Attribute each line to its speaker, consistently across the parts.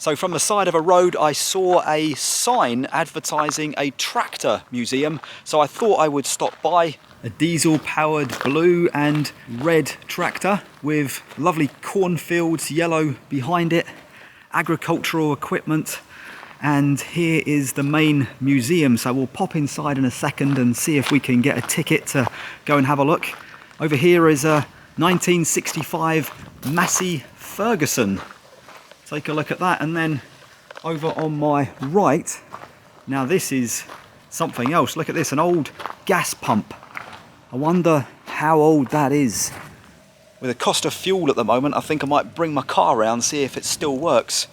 Speaker 1: So from the side of a road I saw a sign advertising a tractor museum, so I thought I would stop by. A diesel powered blue and red tractor with lovely cornfields, yellow behind it, agricultural equipment, and here is the main museum. So we'll pop inside in a second and see if we can get a ticket to go and have a look. Over here is a 1965 Massey Ferguson. Take a look at that, and then over on my right, now this is something else. Look at this, an old gas pump. I wonder how old that is. With the cost of fuel at the moment, I think I might bring my car around, see if it still works.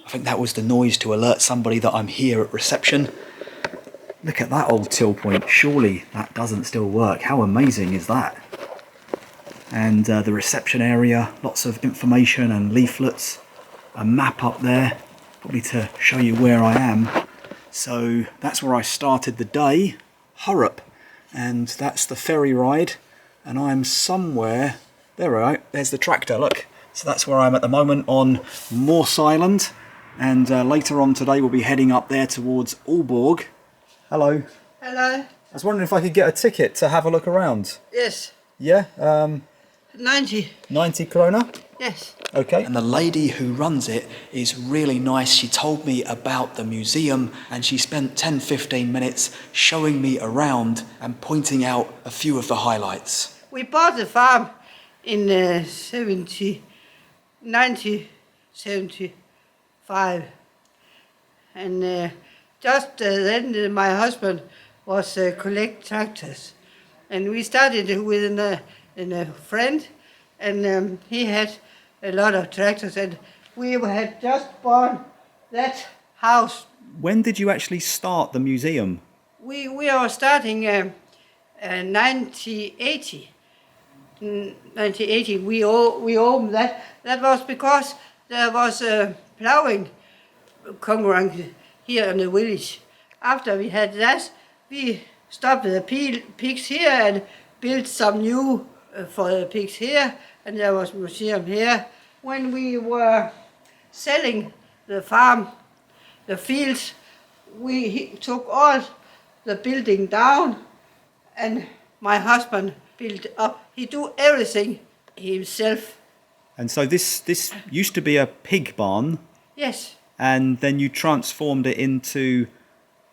Speaker 1: I think that was the noise to alert somebody that I'm here at reception. Look at that old till point. Surely that doesn't still work. How amazing is that? And the reception area, lots of information and leaflets. A map up there, probably to show you where I am. So that's where I started the day, Hurup. And that's the ferry ride. And I'm somewhere, there's the tractor, look. So that's where I'm at the moment, on Morsø Island. And later on today we'll be heading up there towards Aalborg. Hello.
Speaker 2: Hello.
Speaker 1: I was wondering if I could get a ticket to have a look around.
Speaker 2: Yes.
Speaker 1: Yeah?
Speaker 2: 90.
Speaker 1: 90 krona?
Speaker 2: Yes.
Speaker 1: Okay. And the lady who runs it is really nice. She told me about the museum and she spent 10-15 minutes showing me around and pointing out a few of the highlights.
Speaker 2: We bought the farm in 1975. And just then my husband was collect tractors. And we started with a friend, and he had a lot of tractors, and we had just bought that house.
Speaker 1: When did you actually start the museum?
Speaker 2: We are starting 1980. 1980 we opened that. That was because there was a plowing concurrence here in the village. After we had that, we stopped the pigs here and built some new for the pigs here, and there was a museum here. When we were selling the farm, the fields, we took all the building down, and my husband built up. He do everything himself.
Speaker 1: And so this used to be a pig barn.
Speaker 2: Yes.
Speaker 1: And then you transformed it into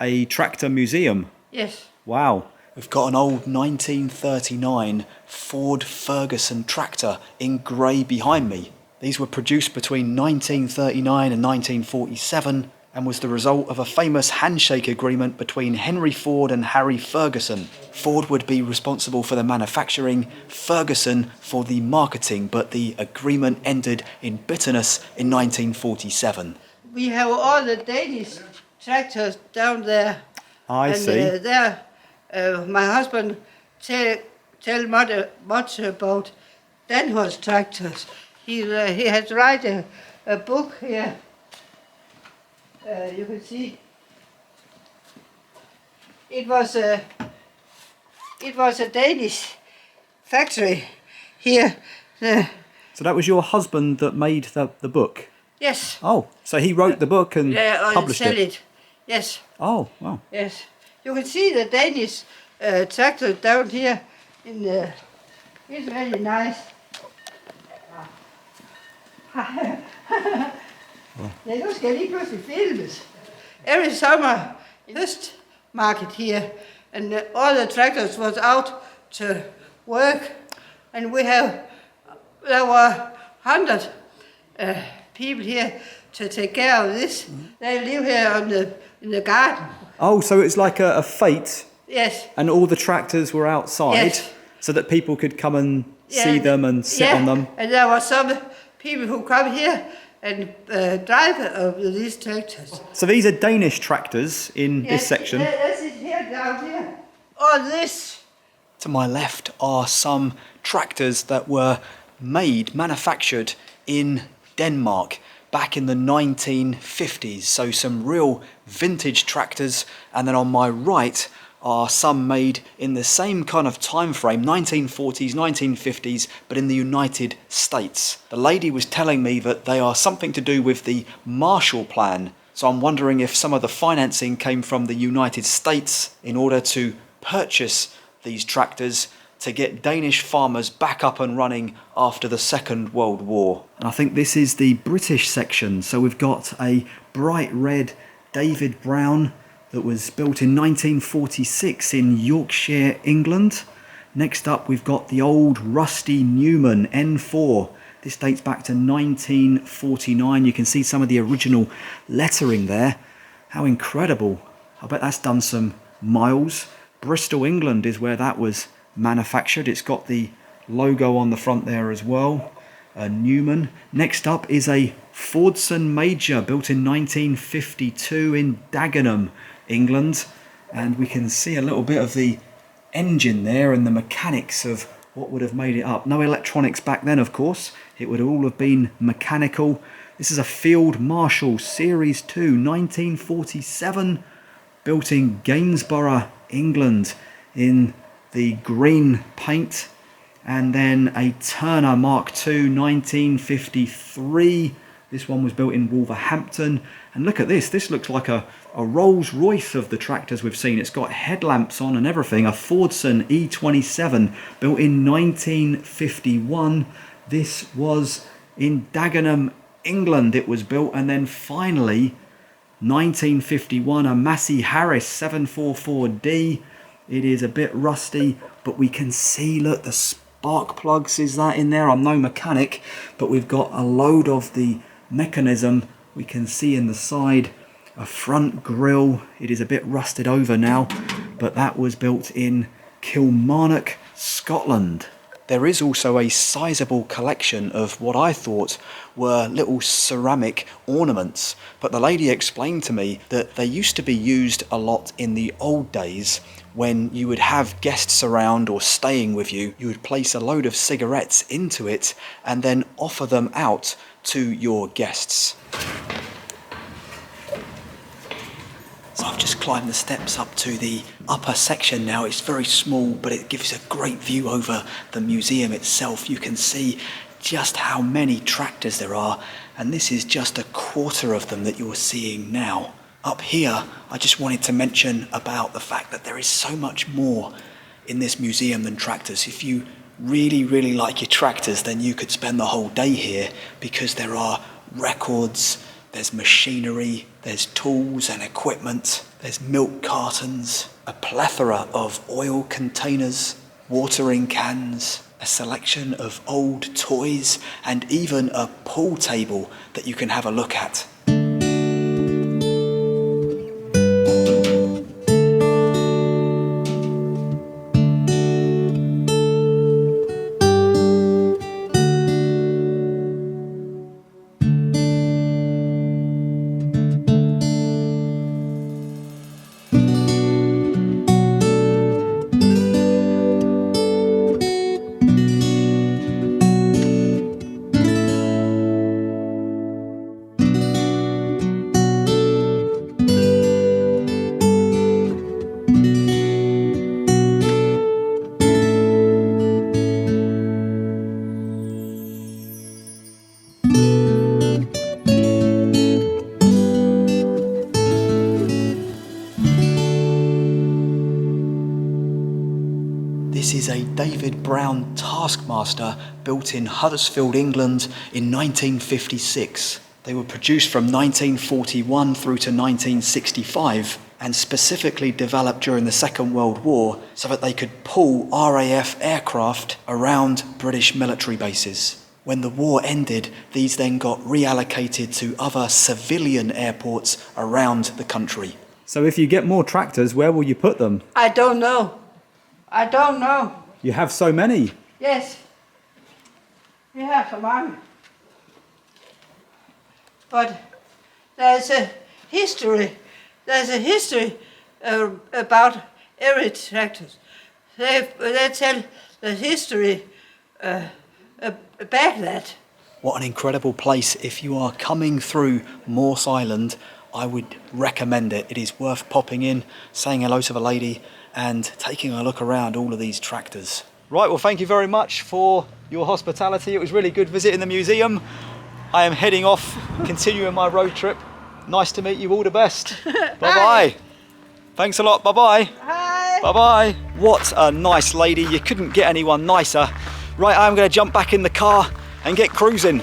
Speaker 1: a tractor museum.
Speaker 2: Yes.
Speaker 1: Wow. We've got an old 1939 Ford-Ferguson Tractor in grey behind me. These were produced between 1939 and 1947 and was the result of a famous handshake agreement between Henry Ford and Harry Ferguson. Ford would be responsible for the manufacturing, Ferguson for the marketing, but the agreement ended in bitterness in 1947.
Speaker 2: We have all the Danish tractors down there.
Speaker 1: I see.
Speaker 2: There, my husband tell much about Danish tractors. He has written a book here. You can see. It was a Danish factory here.
Speaker 1: So that was your husband that made the book?
Speaker 2: Yes.
Speaker 1: Oh, so he wrote the book and published
Speaker 2: it? Yes.
Speaker 1: Oh, wow.
Speaker 2: Yes. You can see the Danish tractor down here. It's very nice. Ja, nu skal jeg lige pludselig filmes. Every summer, market here, and all the tractors was out to work, and there were 100 people here to take care of this. They live here in the garden.
Speaker 1: Oh, so it's like a fete?
Speaker 2: Yes.
Speaker 1: And all the tractors were outside,
Speaker 2: yes,
Speaker 1: so that people could come and see them and sit on them?
Speaker 2: And there were some people who come here and drive these tractors.
Speaker 1: So these are Danish tractors in this section?
Speaker 2: Yes, it's here, down here. All this.
Speaker 1: To my left are some tractors that were manufactured in Denmark back in the 1950s. So some real vintage tractors. And then on my right are some made in the same kind of time frame, 1940s, 1950s, but in the United States. The lady was telling me that they are something to do with the Marshall Plan. So I'm wondering if some of the financing came from the United States in order to purchase these tractors to get Danish farmers back up and running after the Second World War. And I think this is the British section. So we've got a bright red David Brown that was built in 1946 in Yorkshire, England. Next up we've got the old rusty Newman N4. This dates back to 1949. You can see some of the original lettering there. How incredible. I bet that's done some miles. Bristol, England is where that was manufactured. It's got the logo on the front there as well. Newman. Next up is a Ford-Ferguson Major built in 1952 in Dagenham, England. And we can see a little bit of the engine there and the mechanics of what would have made it up. No electronics back then, of course. It would all have been mechanical. This is a Field Marshal Series 2, 1947, built in Gainsborough, England, in the green paint. And then a Turner Mark II, 1953. This one was built in Wolverhampton. And look at this. This looks like a Rolls Royce of the tractors we've seen. It's got headlamps on and everything. A Fordson E27 built in 1951. This was in Dagenham, England. It was built. And then finally, 1951, a Massey Harris 744D. It is a bit rusty, but we can see, look, the spark plugs is that in there. I'm no mechanic, but we've got a load of the mechanism. We can see in the side a front grille. It is a bit rusted over now, but that was built in Kilmarnock, Scotland. There is also a sizable collection of what I thought were little ceramic ornaments, but the lady explained to me that they used to be used a lot in the old days when you would have guests around or staying with you. You would place a load of cigarettes into it and then offer them out to your guests. So I've just climbed the steps up to the upper section now. It's very small, but it gives a great view over the museum itself. You can see just how many tractors there are, and this is just a quarter of them that you're seeing now. Up here, I just wanted to mention about the fact that there is so much more in this museum than tractors. If you really, really like your tractors, then you could spend the whole day here, because there are records, there's machinery, there's tools and equipment, there's milk cartons, a plethora of oil containers, watering cans, a selection of old toys, and even a pool table that you can have a look at. This is a David Brown Taskmaster built in Huddersfield, England in 1956. They were produced from 1941 through to 1965 and specifically developed during the Second World War so that they could pull RAF aircraft around British military bases. When the war ended, these then got reallocated to other civilian airports around the country. So if you get more tractors, where will you put them?
Speaker 2: I don't know. I don't know.
Speaker 1: You have so many.
Speaker 2: Yes. We have so many. But there's a history. There's a history about every tractor. They tell the history back that.
Speaker 1: What an incredible place. If you are coming through Morsø Island, I would recommend it. It is worth popping in, saying hello to the lady and taking a look around all of these tractors. Right, well, thank you very much for your hospitality. It was really good visiting the museum. I am heading off, continuing my road trip. Nice to meet you. All the best. Bye-bye. Thanks a lot. Bye-bye.
Speaker 2: Bye.
Speaker 1: Bye-bye. What a nice lady. You couldn't get anyone nicer. Right, I'm going to jump back in the car and get cruising.